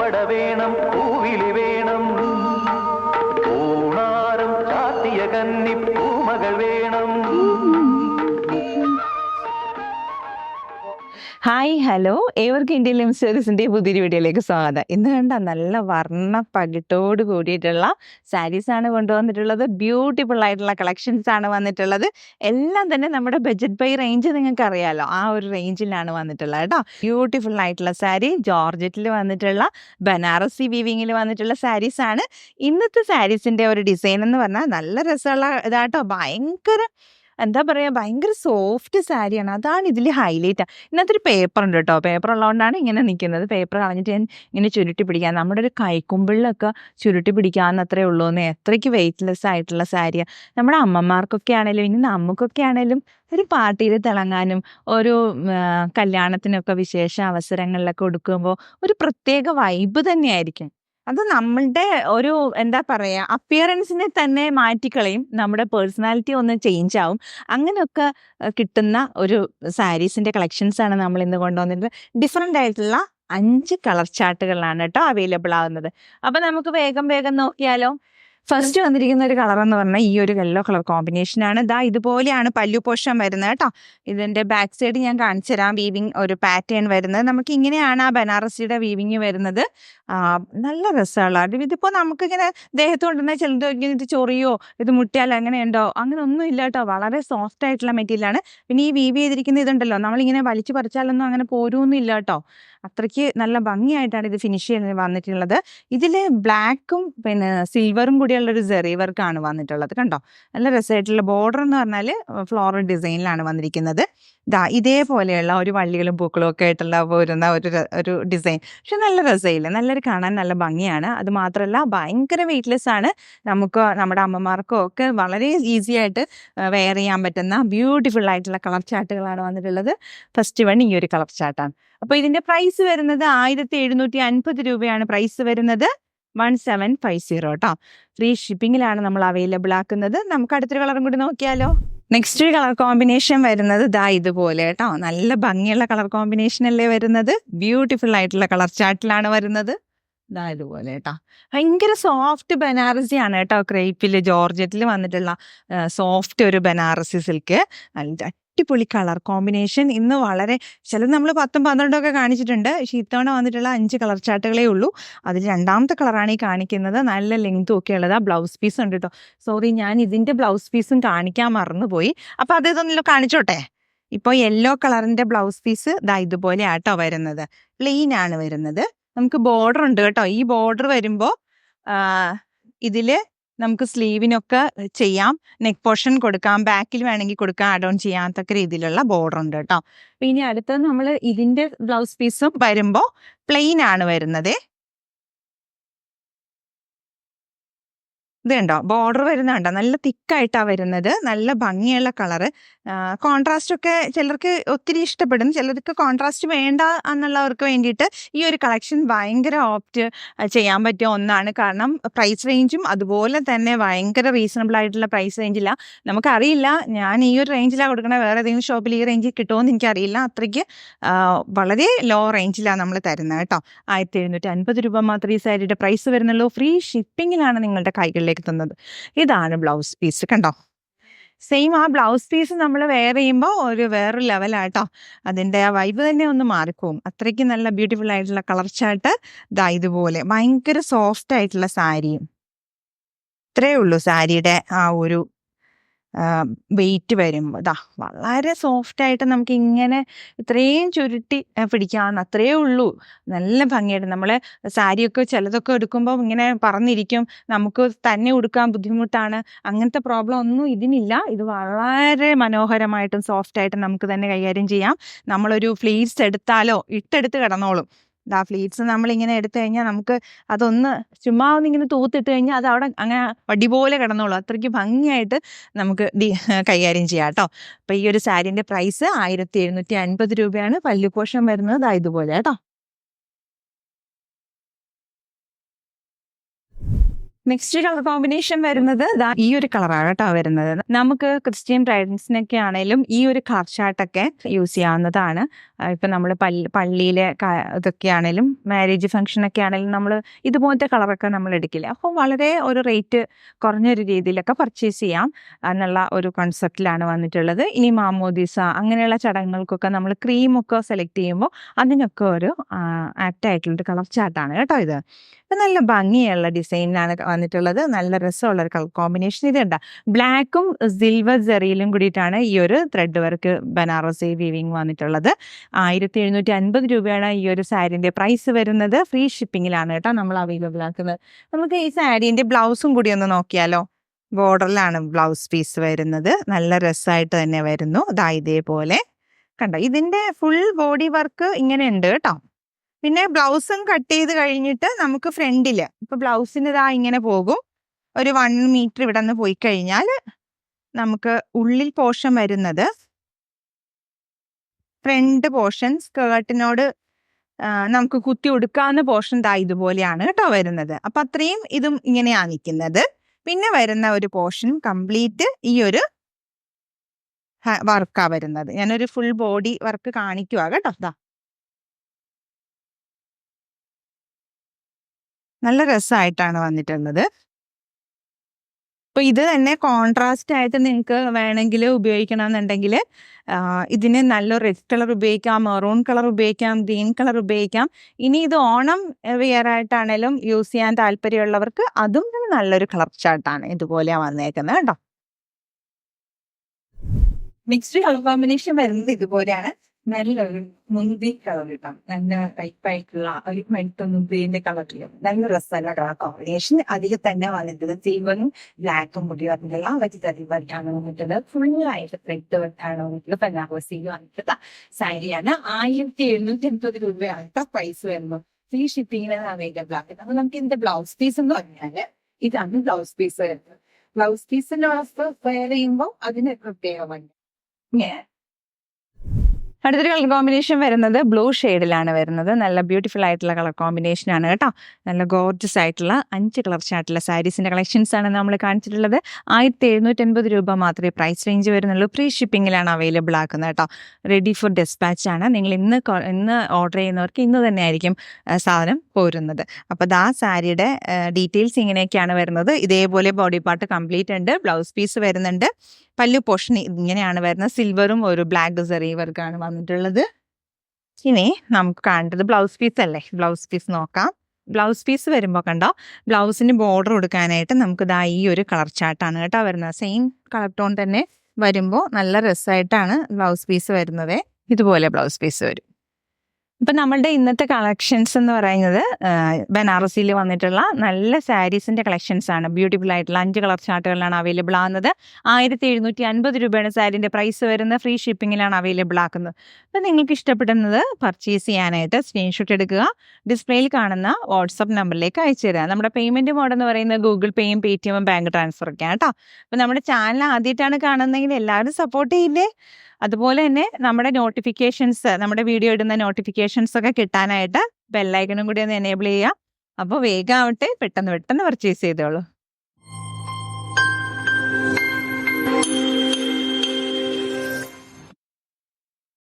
പൂപ്പട വേണം പൂവിലി വേണം പൂണാരം ചാത്തിയ കന്നി പൂമകൾ വേണം. ഹായ് ഹലോ, ഏവർക്കും ഇന്ത്യൻ ലിംസ്റ്റേഴ്സിൻ്റെ പുതിയൊരു വീഡിയോയിലേക്ക് സ്വാഗതം. ഇന്ന് കണ്ട നല്ല വർണ്ണ പകിട്ടോട് കൂടിയിട്ടുള്ള സാരീസാണ് കൊണ്ടുവന്നിട്ടുള്ളത്. ബ്യൂട്ടിഫുൾ ആയിട്ടുള്ള കളക്ഷൻസ് ആണ് വന്നിട്ടുള്ളത്. എല്ലാം തന്നെ നമ്മുടെ ബഡ്ജറ്റ് ബൈ റേഞ്ച് നിങ്ങൾക്ക് അറിയാമല്ലോ, ആ ഒരു റേഞ്ചിലാണ് വന്നിട്ടുള്ളത് കേട്ടോ. ബ്യൂട്ടിഫുൾ ആയിട്ടുള്ള സാരി, ജോർജറ്റിൽ വന്നിട്ടുള്ള ബനാറസി വീവിങ്ങിൽ വന്നിട്ടുള്ള സാരീസാണ്. ഇന്നത്തെ സാരീസിൻ്റെ ഒരു ഡിസൈൻ എന്ന് പറഞ്ഞാൽ നല്ല രസമുള്ള ഇതാട്ടോ. ഭയങ്കര സോഫ്റ്റ് സാരിയാണ്. അതാണ് ഇതിൽ ഹൈലൈറ്റ്. ഇതിനകത്ത് ഒരു പേപ്പർ ഉണ്ട് കേട്ടോ. പേപ്പർ ഉള്ളതുകൊണ്ടാണ് ഇങ്ങനെ നിൽക്കുന്നത്. പേപ്പർ കളഞ്ഞിട്ട് ഞാൻ ഇങ്ങനെ ചുരുട്ടി പിടിക്കാം. നമ്മുടെ ഒരു കൈക്കുമ്പിളിലൊക്കെ ചുരുട്ടി പിടിക്കാവുന്നത്രേ ഉള്ളൂ എന്ന്. എത്രയ്ക്ക് വെയ്റ്റ്ലെസ് ആയിട്ടുള്ള സാരിയാണ്. നമ്മുടെ അമ്മമാർക്കൊക്കെ ആണെങ്കിലും ഇനി നമുക്കൊക്കെ ആണെങ്കിലും ഒരു പാർട്ടിയിൽ തിളങ്ങാനും ഒരു കല്യാണത്തിനൊക്കെ വിശേഷ അവസരങ്ങളിലൊക്കെ കൊടുക്കുമ്പോൾ ഒരു പ്രത്യേക വൈബ് തന്നെയായിരിക്കും. അത് നമ്മളുടെ ഒരു അപ്പിയറൻസിനെ തന്നെ മാറ്റിക്കളയും. നമ്മുടെ പേഴ്സണാലിറ്റി ഒന്ന് ചേഞ്ച് ആവും. അങ്ങനെയൊക്കെ കിട്ടുന്ന ഒരു സാരീസിൻ്റെ കളക്ഷൻസാണ് നമ്മൾ ഇന്ന് കൊണ്ടുവന്നിട്ട്. ഡിഫറെൻ്റ് ആയിട്ടുള്ള 5 കളർ ചാർട്ടുകളാണ് കേട്ടോ അവൈലബിൾ ആവുന്നത്. അപ്പം നമുക്ക് വേഗം നോക്കിയാലോ. ഫസ്റ്റ് വന്നിരിക്കുന്ന ഒരു കളർ എന്ന് പറഞ്ഞാൽ ഈ ഒരു യെല്ലോ കളർ കോമ്പിനേഷനാണ്. ഇതുപോലെയാണ് പല്ലു പോർഷൻ വരുന്നത് കേട്ടോ. ഇതിൻ്റെ ബാക്ക് സൈഡ് ഞാൻ കാണിച്ചു തരാം. വീവിങ് ഒരു പാറ്റേൺ വരുന്നത് നമുക്ക് ഇങ്ങനെയാണ് ആ ബനാറസിയുടെ വീവിങ് വരുന്നത്. നല്ല രസമുള്ള ഇതിപ്പോൾ നമുക്കിങ്ങനെ ദേഹത്ത് കൊണ്ടുവന്നാൽ ചിലത് ഇങ്ങനെ ഇത് ചൊറിയോ ഇത് മുട്ടിയാൽ അങ്ങനെയുണ്ടോ, അങ്ങനെ ഒന്നും ഇല്ല കേട്ടോ. വളരെ സോഫ്റ്റ് ആയിട്ടുള്ള മെറ്റീരിയലാണ്. പിന്നെ ഈ വീവ് ചെയ്തിരിക്കുന്ന ഇതുണ്ടല്ലോ, നമ്മളിങ്ങനെ വലിച്ചു പറിച്ചാലൊന്നും അങ്ങനെ പോരുമൊന്നും ഇല്ല കേട്ടോ. അത്രയ്ക്ക് നല്ല ഭംഗിയായിട്ടാണ് ഇത് ഫിനിഷ് ചെയ്ത് വന്നിട്ടുള്ളത്. ഇതിൽ ബ്ലാക്കും പിന്നെ സിൽവറും കൂടിയുള്ളൊരു സെറി വർക്കാണ് വന്നിട്ടുള്ളത് കണ്ടോ. നല്ല രസമായിട്ടുള്ള ബോർഡർ എന്ന് പറഞ്ഞാൽ ഫ്ലോറൽ ഡിസൈനിലാണ് വന്നിരിക്കുന്നത്. ഇതേപോലെയുള്ള ഒരു വള്ളികളും പൂക്കളും ഒക്കെ ആയിട്ടുള്ള വരുന്ന ഒരു ഡിസൈൻ. പക്ഷെ നല്ല രസമില്ല, നല്ലൊരു കാണാൻ നല്ല ഭംഗിയാണ്. അത് മാത്രമല്ല ഭയങ്കര വെയ്റ്റ്ലെസ് ആണ്. നമുക്ക് നമ്മുടെ അമ്മമാർക്കും ഒക്കെ വളരെ ഈസി ആയിട്ട് വെയർ ചെയ്യാൻ പറ്റുന്ന ബ്യൂട്ടിഫുൾ ആയിട്ടുള്ള കളർ ചാർട്ടുകളാണ് വന്നിട്ടുള്ളത്. ഫസ്റ്റ് വൺ ഈ ഒരു കളർ ചാർട്ടാണ്. അപ്പോൾ ഇതിൻ്റെ പ്രൈസ് വരുന്നത് 1750 രൂപയാണ് പ്രൈസ് വരുന്നത്. 1750 കേട്ടോ. ഫ്രീ ഷിപ്പിങ്ങിലാണ് നമ്മൾ അവൈലബിൾ ആക്കുന്നത്. നമുക്ക് അടുത്തൊരു കളറും കൂടി നോക്കിയാലോ. നെക്സ്റ്റ് കളർ കോമ്പിനേഷൻ വരുന്നത് ഇതുപോലെ കേട്ടോ. നല്ല ഭംഗിയുള്ള കളർ കോമ്പിനേഷൻ അല്ലേ വരുന്നത്. ബ്യൂട്ടിഫുൾ ആയിട്ടുള്ള കളർ ചാർട്ടിലാണ് വരുന്നത്. ഇതുപോലെ കേട്ടോ. ഭയങ്കര സോഫ്റ്റ് ബനാറസി ആണ് കേട്ടോ. ക്രേപ്പിൽ ജോർജറ്റിൽ വന്നിട്ടുള്ള സോഫ്റ്റ് ഒരു ബനാറസി സിൽക്ക്. നല്ല അടിപൊളി കളർ കോമ്പിനേഷൻ. ഇന്ന് വളരെ ചിലത് നമ്മൾ 10ഉം 12ഉം ഒക്കെ കാണിച്ചിട്ടുണ്ട്. പക്ഷേ ഇത്തവണ വന്നിട്ടുള്ള 5 കളർ ചാർട്ടുകളേ ഉള്ളൂ. അതിൽ രണ്ടാമത്തെ കളറാണ് ഈ കാണിക്കുന്നത്. നല്ല ലെങ്തും ഒക്കെ ഉള്ളത്. ബ്ലൗസ് പീസ് ഉണ്ട് കേട്ടോ. സോറി, ഞാൻ ഇതിൻ്റെ ബ്ലൗസ് പീസും കാണിക്കാൻ മറന്നുപോയി. അപ്പോൾ അതൊന്നും കാണിച്ചോട്ടെ. ഇപ്പോൾ യെല്ലോ കളറിൻ്റെ ബ്ലൗസ് പീസ് ഇതുപോലെ ആട്ടോ വരുന്നത്. പ്ലെയിൻ ആണ് വരുന്നത്. നമുക്ക് ബോർഡർ ഉണ്ട് കേട്ടോ. ഈ ബോർഡർ വരുമ്പോൾ ഇതിൽ നമുക്ക് സ്ലീവിനൊക്കെ ചെയ്യാം, നെക്ക് പോർഷൻ കൊടുക്കാം, ബാക്കിൽ വേണമെങ്കിൽ കൊടുക്കാം, ആഡ് ഓൺ ചെയ്യാത്തക്ക രീതിയിലുള്ള ബോർഡർ ഉണ്ട് കേട്ടോ. ഇനി അടുത്തത് നമ്മൾ ഇതിൻ്റെ ബ്ലൗസ് പീസും വരുമ്പോൾ പ്ലെയിൻ ആണ് വരുന്നത്. ഇത് കണ്ടോ, ബോർഡർ വരുന്നുണ്ടോ, നല്ല തിക്കായിട്ടാണ് വരുന്നത്. നല്ല ഭംഗിയുള്ള കളറ്. കോൺട്രാസ്റ്റ് ഒക്കെ ചിലർക്ക് ഒത്തിരി ഇഷ്ടപ്പെടും, ചിലർക്ക് കോൺട്രാസ്റ്റ് വേണ്ട എന്നുള്ളവർക്ക് വേണ്ടിയിട്ട് ഈ ഒരു കളക്ഷൻ ഭയങ്കര ഓപ്റ്റ് ചെയ്യാൻ പറ്റിയ ഒന്നാണ്. കാരണം പ്രൈസ് റേഞ്ചും അതുപോലെ തന്നെ ഭയങ്കര റീസണബിൾ ആയിട്ടുള്ള പ്രൈസ് റേഞ്ചില്ല. നമുക്കറിയില്ല, ഞാൻ ഈ ഒരു റേഞ്ചിലാണ് കൊടുക്കണത്, വേറെ ഏതെങ്കിലും ഷോപ്പിൽ ഈ റേഞ്ചിൽ കിട്ടുമോ എന്ന് എനിക്കറിയില്ല. അത്രയ്ക്ക് വളരെ ലോ റേഞ്ചിലാണ് നമ്മൾ തരുന്നത് കേട്ടോ. 1750 രൂപ മാത്രമേ ഈ സാരിയുടെ പ്രൈസ് വരുന്നുള്ളൂ. ഫ്രീ ഷിപ്പിങ്ങിലാണ് നിങ്ങളുടെ കൈകളിലേക്ക് എത്തുന്നത്. ഇതാണ് ബ്ലൗസ് പീസ് കണ്ടോ. സെയിം ആ ബ്ലൗസ് പീസ് നമ്മൾ വെയർ ചെയ്യുമ്പോൾ വേറൊരു ലെവലാട്ടോ. അതിൻ്റെ ആ വൈബ് തന്നെ ഒന്ന് മാറിപ്പോവും. അത്രയ്ക്ക് നല്ല ബ്യൂട്ടിഫുൾ ആയിട്ടുള്ള കളർ ചാർട്ട്. ഇതുപോലെ ഭയങ്കര സോഫ്റ്റ് ആയിട്ടുള്ള സാരിയും. ഇത്രയേ ഉള്ളൂ സാരിയുടെ ആ ഒരു വെയിറ്റ് വരുമ്പോൾ. വളരെ സോഫ്റ്റായിട്ട് നമുക്ക് ഇങ്ങനെ ഇത്രയും ചുരുട്ടി പിടിക്കാവുന്ന അത്രയേ ഉള്ളൂ. നല്ല ഭംഗിയായിട്ട് നമ്മൾ സാരിയൊക്കെ ചിലതൊക്കെ എടുക്കുമ്പോൾ ഇങ്ങനെ പറന്നിരിക്കും, നമുക്ക് തന്നെ ഉടുക്കാൻ ബുദ്ധിമുട്ടാണ്. അങ്ങനത്തെ പ്രോബ്ലം ഒന്നും ഇതിനില്ല. ഇത് വളരെ മനോഹരമായിട്ടും സോഫ്റ്റായിട്ടും നമുക്ക് തന്നെ കൈകാര്യം ചെയ്യാം. നമ്മളൊരു ഫ്ലീറ്റ്സ് എടുത്താലോ ഇട്ടെടുത്ത് കിടന്നോളും. ഫ്ലീറ്റ്സ് നമ്മളിങ്ങനെ എടുത്തു കഴിഞ്ഞാൽ നമുക്ക് അതൊന്ന് ചുമ്മാ ഒന്നിങ്ങനെ തൂത്തിട്ട് കഴിഞ്ഞാൽ അത് അവിടെ അങ്ങനെ വടി പോലെ കിടന്നോളൂ. അത്രയ്ക്ക് ഭംഗിയായിട്ട് നമുക്ക് കൈകാര്യം ചെയ്യാം കേട്ടോ. അപ്പോൾ ഈ ഒരു സാരീൻ്റെ പ്രൈസ് 1750 രൂപയാണ്. പല്ലു പോർഷൻ വരുന്നത് ഇതുപോലെ കേട്ടോ. നെക്സ്റ്റ് കളർ കോമ്പിനേഷൻ വരുന്നത് ഈ ഒരു കളറാണ് കേട്ടോ വരുന്നത്. നമുക്ക് ക്രിസ്ത്യൻ ബ്രൈഡ്സിനൊക്കെ ആണെങ്കിലും ഈ ഒരു കളർ ചാർട്ടൊക്കെ യൂസ് ചെയ്യാവുന്നതാണ്. ഇപ്പം നമ്മൾ പള്ളിയിലെ ഇതൊക്കെ ആണെങ്കിലും മാരേജ് ഫംഗ്ഷനൊക്കെ ആണെങ്കിലും നമ്മൾ ഇതുപോലത്തെ കളറൊക്കെ നമ്മൾ എടുക്കില്ല. അപ്പോൾ വളരെ ഒരു റേറ്റ് കുറഞ്ഞൊരു രീതിയിലൊക്കെ പർച്ചേസ് ചെയ്യാം എന്നുള്ള ഒരു കോൺസെപ്റ്റിലാണ് വന്നിട്ടുള്ളത്. ഇനി മാമോദീസ അങ്ങനെയുള്ള ചടങ്ങുകൾക്കൊക്കെ നമ്മൾ ക്രീമൊക്കെ സെലക്ട് ചെയ്യുമ്പോൾ അതിനൊക്കെ ഒരു ആപ്റ്റായിട്ടുള്ളൊരു കളർ ചാർട്ടാണ് കേട്ടോ ഇത്. ഇപ്പം നല്ല ഭംഗിയുള്ള ഡിസൈനിലാണ് വന്നിട്ടുള്ളത്. നല്ല രസമുള്ള ഒരു കളർ കോമ്പിനേഷൻ. ഇതുണ്ട് ബ്ലാക്കും സിൽവർ ജെറിയിലും കൂടിയിട്ടാണ് ഈ ഒരു ത്രെഡ് വർക്ക് ബനാറസി വീവിങ് വന്നിട്ടുള്ളത്. 1750 രൂപയാണ് ഈ ഒരു സാരീൻ്റെ പ്രൈസ് വരുന്നത്. ഫ്രീ ഷിപ്പിങ്ങിലാണ് കേട്ടോ നമ്മൾ അവൈലബിൾ ആക്കുന്നത്. നമുക്ക് ഈ സാരീൻ്റെ ബ്ലൗസും കൂടി ഒന്ന് നോക്കിയാലോ. ബോർഡറിലാണ് ബ്ലൗസ് പീസ് വരുന്നത്. നല്ല രസമായിട്ട് തന്നെ വരുന്നു. ഇതേപോലെ കണ്ടോ. ഇതിൻ്റെ ഫുൾ ബോഡി വർക്ക് ഇങ്ങനെ ഉണ്ട് കേട്ടോ. പിന്നെ ബ്ലൗസും കട്ട് ചെയ്ത് കഴിഞ്ഞിട്ട് നമുക്ക് ഫ്രണ്ടിൽ ഇപ്പൊ ബ്ലൗസിന് ഇങ്ങനെ പോകും. ഒരു 1 മീറ്റർ ഇവിടെ നിന്ന് പോയി കഴിഞ്ഞാൽ നമുക്ക് ഉള്ളിൽ പോർഷൻ വരുന്നത് ഫ്രണ്ട് പോർഷൻ സ്കേർട്ടിനോട് നമുക്ക് കുത്തി ഉടുക്കാവുന്ന പോർഷൻ ഇതുപോലെയാണ് കേട്ടോ വരുന്നത്. അപ്പൊ അത്രയും ഇതും ഇങ്ങനെയാണ് നിൽക്കുന്നത്. പിന്നെ വരുന്ന ഒരു പോർഷൻ കംപ്ലീറ്റ് ഈ ഒരു വർക്കാ വരുന്നത്. ഞാനൊരു ഫുൾ ബോഡി വർക്ക് കാണിക്കുക കേട്ടോ. നല്ല രസമായിട്ടാണ് വന്നിട്ടുള്ളത്. അപ്പോൾ ഇത് തന്നെ കോൺട്രാസ്റ്റ് ആയിട്ട് നിങ്ങൾക്ക് വേണമെങ്കിൽ ഉപയോഗിക്കണമെന്നുണ്ടെങ്കിൽ ഇതിന് നല്ല റെഡ് കളർ ഉപയോഗിക്കാം, മെറൂൺ കളർ ഉപയോഗിക്കാം, ഗ്രീൻ കളർ ഉപയോഗിക്കാം. ഇനി ഇത് ഓണം വെയർ ആയിട്ടാണേലും യൂസ് ചെയ്യാൻ താല്പര്യമുള്ളവർക്ക് അതും നല്ലൊരു കളർ ചാർട്ടാണ്. ഇതുപോലെയാണ് വന്നേക്കുന്നത് കേട്ടോ. മിക്സ്ഡ് കളർ കോമ്പിനേഷൻ വരുന്നത് ഇതുപോലെയാണ്. നല്ലൊരു മുന്തി കളർ കിട്ടാം. നല്ല ടൈപ്പായിട്ടുള്ള ഒരു മുന്തിന്റെ കളറിൽ നല്ല രസമല്ല കളർ കോമ്പിനേഷൻ. അതിൽ തന്നെ വന്നിട്ടുള്ളത് സിൽവറും ബ്ലാക്കും കൂടി വന്നിട്ടുള്ള വെജിറ്ററി വർക്കാണ് വന്നിട്ടുള്ളത്. ഫുള്ളായിട്ട് ത്രെഡ് വർക്കാണ് വന്നിട്ടുള്ളത്. ബനാറസിയിൽ വന്നിട്ടുള്ള സാരിയാണ്. 1750 രൂപയാണ് പ്രൈസ് വരുമ്പോൾ. ഫ്രീ ഷിപ്പിങ്ങിന് അവൈലബിൾ ആക്കുന്നത്. അപ്പൊ നമുക്ക് ഇതിന്റെ ബ്ലൗസ് പീസ് എന്ന് പറഞ്ഞാല് ഇതാണ് ബ്ലൗസ് പീസ് വരുന്നത്. ബ്ലൗസ് പീസിന്റെ വെയർ ചെയ്യുമ്പോൾ അതിന് പ്രത്യേകമാണ്. അടുത്തൊരു കളർ കോമ്പിനേഷൻ വരുന്നത് ബ്ലൂ ഷെയ്ഡിലാണ് വരുന്നത്. നല്ല ബ്യൂട്ടിഫുൾ ആയിട്ടുള്ള കളർ കോമ്പിനേഷൻ ആണ് കേട്ടോ. നല്ല ഗോർജസ് ആയിട്ടുള്ള 5 കളർ ചാർട്ടുള്ള സാരീസിന്റെ കളക്ഷൻസ് ആണ് നമ്മൾ കാണിച്ചിട്ടുള്ളത്. 1750 രൂപ മാത്രമേ പ്രൈസ് റേഞ്ച് വരുന്നുള്ളൂ. ഫ്രീ ഷിപ്പിങ്ങിലാണ് അവൈലബിൾ ആക്കുന്നത് കേട്ടോ. റെഡി ഫോർ ഡെസ്പാച്ച് ആണ്. നിങ്ങൾ ഇന്ന് ഓർഡർ ചെയ്യുന്നവർക്ക് ഇന്ന് തന്നെ ആയിരിക്കും സാധനം പോരുന്നത്. അപ്പോൾ സാരിയുടെ ഡീറ്റെയിൽസ് ഇങ്ങനെയൊക്കെയാണ് വരുന്നത്. ഇതേപോലെ ബോഡി പാർട്ട് കംപ്ലീറ്റ് ഉണ്ട്. ബ്ലൗസ് പീസ് വരുന്നുണ്ട്. പല്ലു പോർഷൻ ഇങ്ങനെയാണ് വരുന്നത്. സിൽവറും ഒരു ബ്ലാക്ക് സെറി വർക്കാണ് വന്നിട്ടുള്ളത്. ഇനി നമുക്ക് കാണേണ്ടത് ബ്ലൗസ് പീസ് അല്ലേ. ബ്ലൗസ് പീസ് നോക്കാം. ബ്ലൗസ് പീസ് വരുമ്പോൾ കണ്ടോ, ബ്ലൗസിന് ബോർഡർ കൊടുക്കാനായിട്ട് നമുക്ക് ഈ ഒരു കളർ ചാർട്ടാണ് കേട്ടോ വരുന്നത്. സെയിം കളർ ടോൺ തന്നെ വരുമ്പോൾ നല്ല രസമായിട്ടാണ് ബ്ലൗസ് പീസ് വരുന്നത്. ഇതുപോലെ ബ്ലൗസ് പീസ് വരും. ഇപ്പം നമ്മളുടെ ഇന്നത്തെ കളക്ഷൻസ് എന്ന് പറയുന്നത് ബനാറസിയിൽ വന്നിട്ടുള്ള നല്ല സാരീസിൻ്റെ കളക്ഷൻസ് ആണ്. ബ്യൂട്ടിഫുൾ ആയിട്ടുള്ള 5 കളർ ചാർട്ടുകളിലാണ് അവൈലബിൾ ആകുന്നത്. 1750 രൂപയാണ് സാരീൻ്റെ പ്രൈസ് വരുന്നത്. ഫ്രീ ഷിപ്പിങ്ങിലാണ് അവൈലബിൾ ആക്കുന്നത്. അപ്പം നിങ്ങൾക്ക് ഇഷ്ടപ്പെടുന്നത് പർച്ചേസ് ചെയ്യാനായിട്ട് സ്ക്രീൻഷോട്ട് എടുക്കുക. ഡിസ്പ്ലേയിൽ കാണുന്ന വാട്സപ്പ് നമ്പറിലേക്ക് അയച്ചു തരിക. നമ്മുടെ പേയ്മെൻറ്റ് മോഡ് എന്ന് പറയുന്നത് ഗൂഗിൾ പേയും പേടിഎമ്മും ബാങ്ക് ട്രാൻസ്ഫറൊക്കെയാണ് കേട്ടോ. അപ്പം നമ്മുടെ ചാനൽ ആദ്യമായിട്ടാണ് കാണുന്നതെങ്കിൽ എല്ലാവരും സപ്പോർട്ട് ചെയ്യില്ലേ. അതുപോലെ തന്നെ നമ്മുടെ നോട്ടിഫിക്കേഷൻസ്, നമ്മുടെ വീഡിയോ ഇടുന്ന നോട്ടിഫിക്കേഷൻസ് ഒക്കെ കിട്ടാനായിട്ട് ബെല്ലൈക്കണും കൂടി ഒന്ന് എനേബിൾ ചെയ്യുക. അപ്പോൾ വേഗം ആവട്ടെ, പെട്ടെന്ന് പർച്ചേസ് ചെയ്തോളൂ.